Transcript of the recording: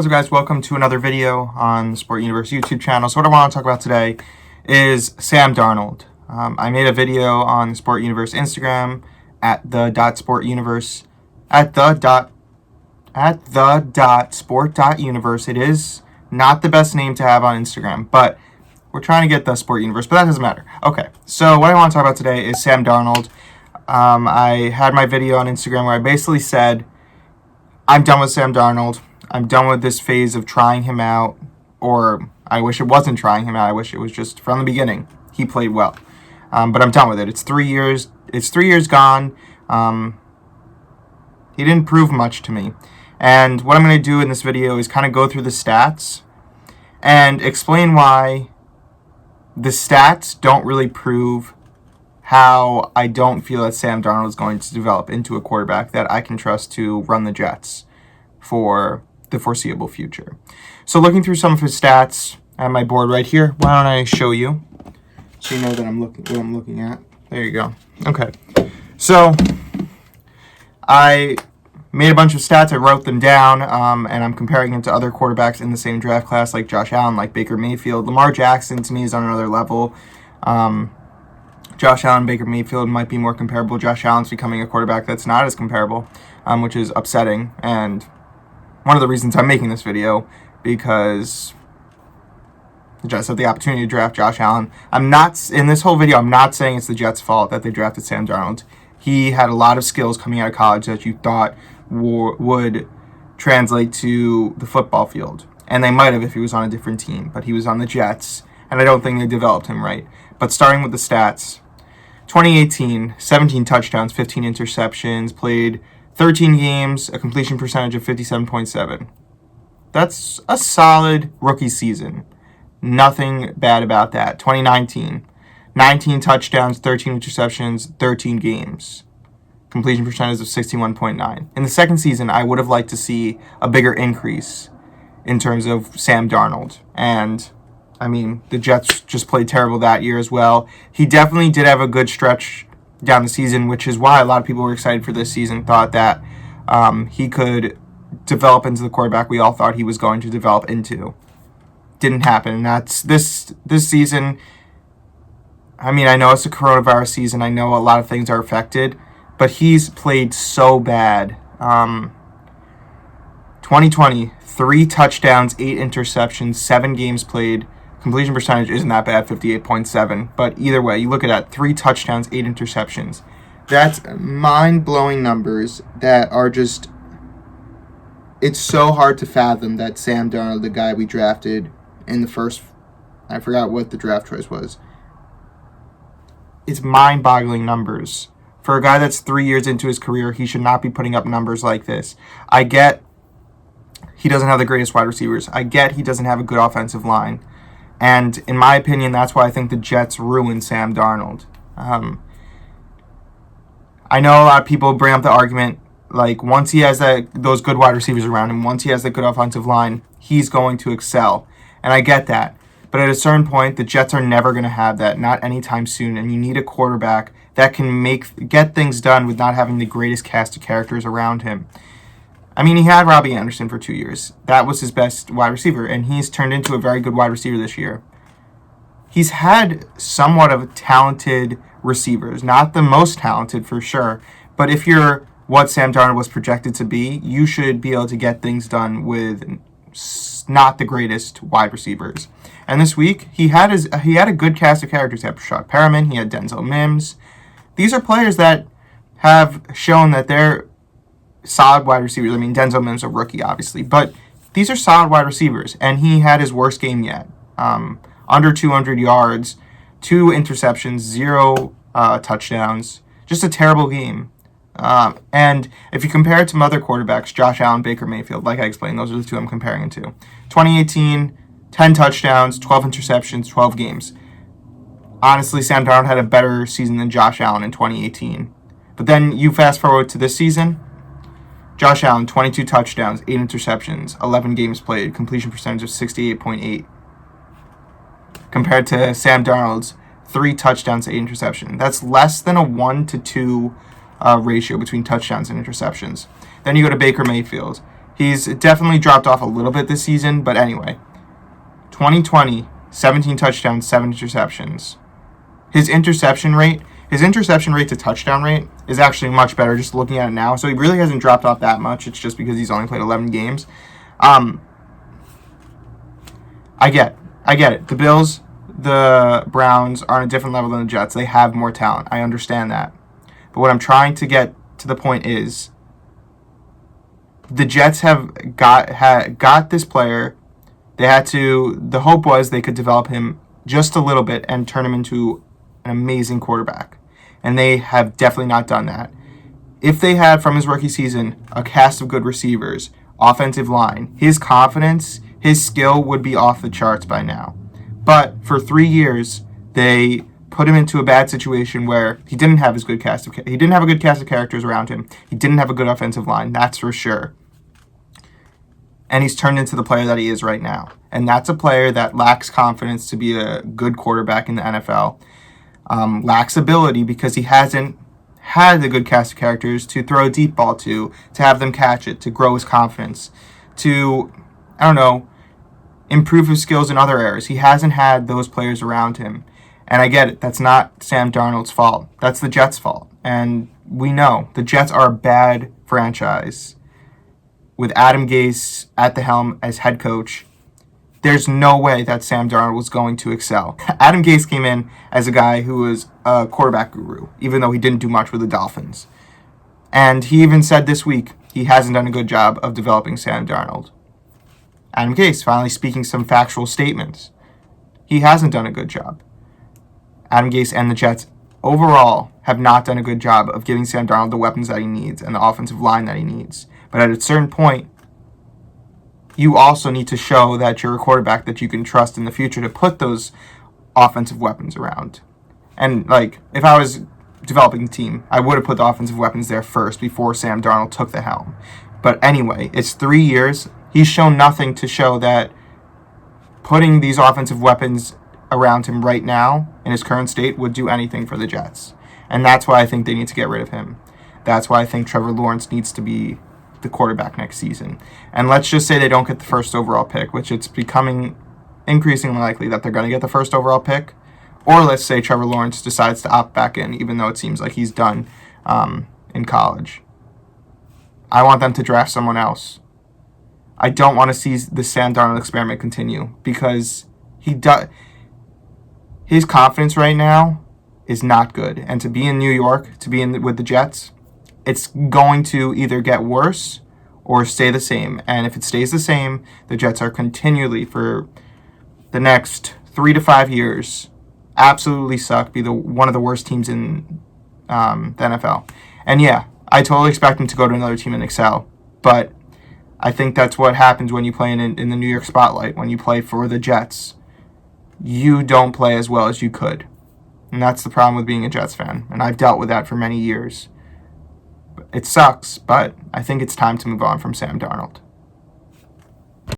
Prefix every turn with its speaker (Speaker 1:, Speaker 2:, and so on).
Speaker 1: What's up, guys? Welcome to another video on the Sport Universe YouTube channel. So what I want to talk about today is Sam Darnold. I made a video on the Sport Universe Instagram at the.sportuniverse at the.sport.universe. It is not the best name to have on Instagram, but we're trying to get the Sport Universe, but that doesn't matter. Okay, so what I want to talk about today is Sam Darnold. I had my video on Instagram where I basically said, I'm done with Sam Darnold. I'm done with this phase of trying him out, or I wish it wasn't trying him out. I wish it was just from the beginning. He played well. But I'm done with it. It's 3 years. It's 3 years gone. He didn't prove much to me. And what I'm going to do in this video is kind of go through the stats and explain why the stats don't really prove how I don't feel that Sam Darnold is going to develop into a quarterback that I can trust to run the Jets for the foreseeable future. So looking through some of his stats, I have my board right here. Why don't I show you so you know that what I'm looking at. There you go. Okay. So I made a bunch of stats. I wrote them down, and I'm comparing them to other quarterbacks in the same draft class, like Josh Allen, like Baker Mayfield. Lamar Jackson, to me, is on another level. Josh Allen, Baker Mayfield might be more comparable. Josh Allen's becoming a quarterback that's not as comparable, which is upsetting. And one of the reasons I'm making this video, because the Jets have the opportunity to draft Josh Allen. In this whole video, I'm not saying it's the Jets' fault that they drafted Sam Darnold. He had a lot of skills coming out of college that you thought would translate to the football field. And they might have if he was on a different team. But he was on the Jets, and I don't think they developed him right. But starting with the stats, 2018, 17 touchdowns, 15 interceptions, played 13 games, a completion percentage of 57.7. That's a solid rookie season. Nothing bad about that. 2019, 19 touchdowns, 13 interceptions, 13 games. Completion percentage of 61.9. In the second season, I would have liked to see a bigger increase in terms of Sam Darnold. And, I mean, the Jets just played terrible that year as well. He definitely did have a good stretch down the season, which is why a lot of people were excited for this season, thought that he could develop into the quarterback we all thought he was going to develop into. Didn't happen. And that's this season. I mean, I know it's a coronavirus season. I know a lot of things are affected, but he's played so bad. 2020, 3 touchdowns, 8 interceptions, 7 games played. Completion percentage isn't that bad, 58.7. But either way, you look at that, 3 touchdowns, 8 interceptions. That's mind-blowing numbers that are just... It's so hard to fathom that Sam Darnold, the guy we drafted in the first... I forgot what the draft choice was. It's mind-boggling numbers. For a guy that's 3 years into his career, he should not be putting up numbers like this. I get he doesn't have the greatest wide receivers. I get he doesn't have a good offensive line. And in my opinion, that's why I think the Jets ruined Sam Darnold. I know a lot of people bring up the argument, like, once he has those good wide receivers around him, once he has that good offensive line, he's going to excel. And I get that. But at a certain point, the Jets are never going to have that, not anytime soon. And you need a quarterback that can get things done with not having the greatest cast of characters around him. I mean, he had Robbie Anderson for 2 years. That was his best wide receiver, and he's turned into a very good wide receiver this year. He's had somewhat of talented receivers. Not the most talented, for sure. But if you're what Sam Darnold was projected to be, you should be able to get things done with not the greatest wide receivers. And this week, he had a good cast of characters. He had Rashad Perriman, he had Denzel Mims. These are players that have shown that they're solid wide receivers. I mean, Denzel Mims is a rookie, obviously, but these are solid wide receivers, and he had his worst game yet. Under 200 yards, 2 interceptions, 0 touchdowns. Just a terrible game. And if you compare it to other quarterbacks, Josh Allen, Baker Mayfield, like I explained, those are the two I'm comparing it to. 2018, 10 touchdowns, 12 interceptions, 12 games. Honestly, Sam Darnold had a better season than Josh Allen in 2018. But then you fast forward to this season, Josh Allen, 22 touchdowns, 8 interceptions, 11 games played, completion percentage of 68.8. Compared to Sam Darnold's 3 touchdowns, 8 interceptions. That's less than a 1-to-2 ratio between touchdowns and interceptions. Then you go to Baker Mayfield. He's definitely dropped off a little bit this season, but anyway. 2020, 17 touchdowns, 7 interceptions. His interception rate to touchdown rate is actually much better just looking at it now. So he really hasn't dropped off that much. It's just because he's only played 11 games. I get it. The Bills, the Browns are on a different level than the Jets. They have more talent. I understand that. But what I'm trying to get to the point is the Jets have got this player. The hope was they could develop him just a little bit and turn him into an amazing quarterback. And they have definitely not done that. If they had, from his rookie season, a cast of good receivers, offensive line, his confidence, his skill would be off the charts by now. But for 3 years, they put him into a bad situation where he didn't have a good cast of characters around him. He didn't have a good offensive line, that's for sure. And he's turned into the player that he is right now. And that's a player that lacks confidence to be a good quarterback in the NFL. Lacks ability because he hasn't had a good cast of characters to throw a deep ball to have them catch it, to grow his confidence, to, improve his skills in other areas. He hasn't had those players around him. And I get it. That's not Sam Darnold's fault. That's the Jets' fault. And we know the Jets are a bad franchise. With Adam Gase at the helm as head coach, there's no way that Sam Darnold was going to excel. Adam Gase came in as a guy who was a quarterback guru, even though he didn't do much with the Dolphins. And he even said this week he hasn't done a good job of developing Sam Darnold. Adam Gase finally speaking some factual statements. He hasn't done a good job. Adam Gase and the Jets overall have not done a good job of giving Sam Darnold the weapons that he needs and the offensive line that he needs. But at a certain point, you also need to show that you're a quarterback that you can trust in the future to put those offensive weapons around. And, if I was developing the team, I would have put the offensive weapons there first before Sam Darnold took the helm. But anyway, it's 3 years. He's shown nothing to show that putting these offensive weapons around him right now in his current state would do anything for the Jets. And that's why I think they need to get rid of him. That's why I think Trevor Lawrence needs to be the quarterback next season. And let's just say they don't get the first overall pick, which it's becoming increasingly likely that they're going to get the first overall pick. Or let's say Trevor Lawrence decides to opt back in, even though it seems like he's done in college. I want them to draft someone else. I don't want to see the Sam Darnold experiment continue because his confidence right now is not good. And to be in New York, to be with the Jets, it's going to either get worse or stay the same. And if it stays the same, the Jets are continually for the next 3 to 5 years absolutely suck, be one of the worst teams in the NFL. And yeah, I totally expect them to go to another team and excel. But I think that's what happens when you play in the New York spotlight. When you play for the Jets, you don't play as well as you could. And that's the problem with being a Jets fan. And I've dealt with that for many years. It sucks, but I think it's time to move on from Sam Darnold.